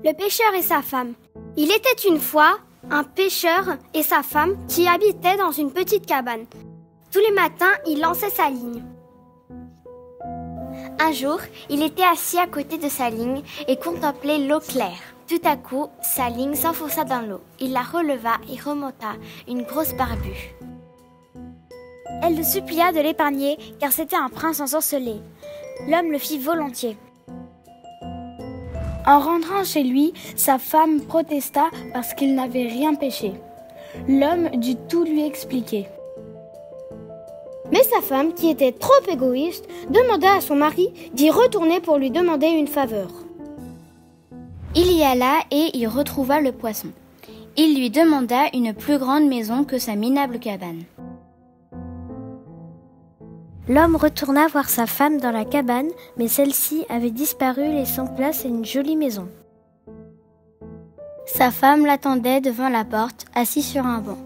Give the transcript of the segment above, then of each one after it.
Le pêcheur et sa femme. Il était une fois un pêcheur et sa femme qui habitaient dans une petite cabane. Tous les matins, il lançait sa ligne. Un jour, il était assis à côté de sa ligne et contemplait l'eau claire. Tout à coup, sa ligne s'enfonça dans l'eau. Il la releva et remonta une grosse barbue. Elle le supplia de l'épargner car c'était un prince ensorcelé. L'homme le fit volontiers. En rentrant chez lui, sa femme protesta parce qu'il n'avait rien pêché. L'homme dut tout lui expliquer. Mais sa femme, qui était trop égoïste, demanda à son mari d'y retourner pour lui demander une faveur. Il y alla et y retrouva le poisson. Il lui demanda une plus grande maison que sa minable cabane. L'homme retourna voir sa femme dans la cabane, mais celle-ci avait disparu, laissant place à une jolie maison. Sa femme l'attendait devant la porte, assis sur un banc.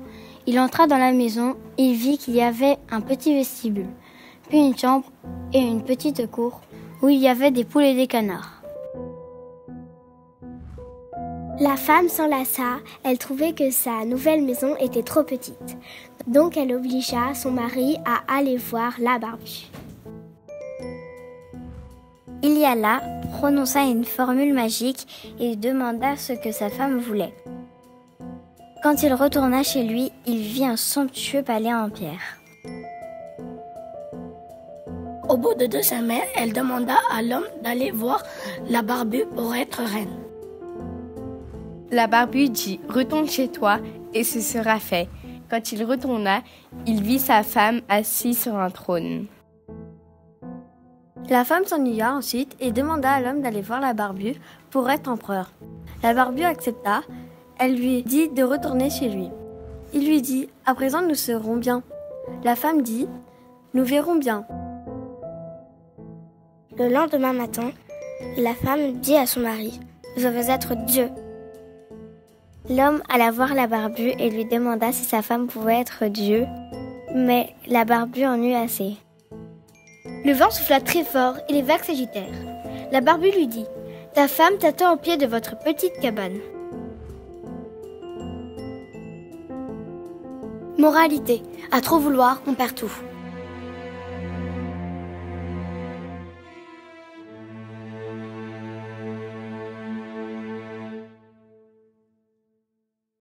Il entra dans la maison, il vit qu'il y avait un petit vestibule, puis une chambre et une petite cour où il y avait des poules et des canards. La femme s'enlaça, elle trouvait que sa nouvelle maison était trop petite. Donc elle obligea son mari à aller voir la barbue. Il y alla, prononça une formule magique et demanda ce que sa femme voulait. Quand il retourna chez lui, il vit un somptueux palais en pierre. Au bout de 2 semaines, elle demanda à l'homme d'aller voir la barbue pour être reine. La barbue dit « Retourne chez toi et ce sera fait ». Quand il retourna, il vit sa femme assise sur un trône. La femme s'ennuya ensuite et demanda à l'homme d'aller voir la barbue pour être empereur. La barbue accepta. Elle lui dit de retourner chez lui. Il lui dit « À présent, nous serons bien ». La femme dit « Nous verrons bien ». Le lendemain matin, la femme dit à son mari « Je veux être Dieu ». L'homme alla voir la barbue et lui demanda si sa femme pouvait être Dieu, mais la barbue en eut assez. Le vent souffla très fort et les vagues s'agitèrent. La barbue lui dit « Ta femme t'attend au pied de votre petite cabane ». Moralité, à trop vouloir, on perd tout.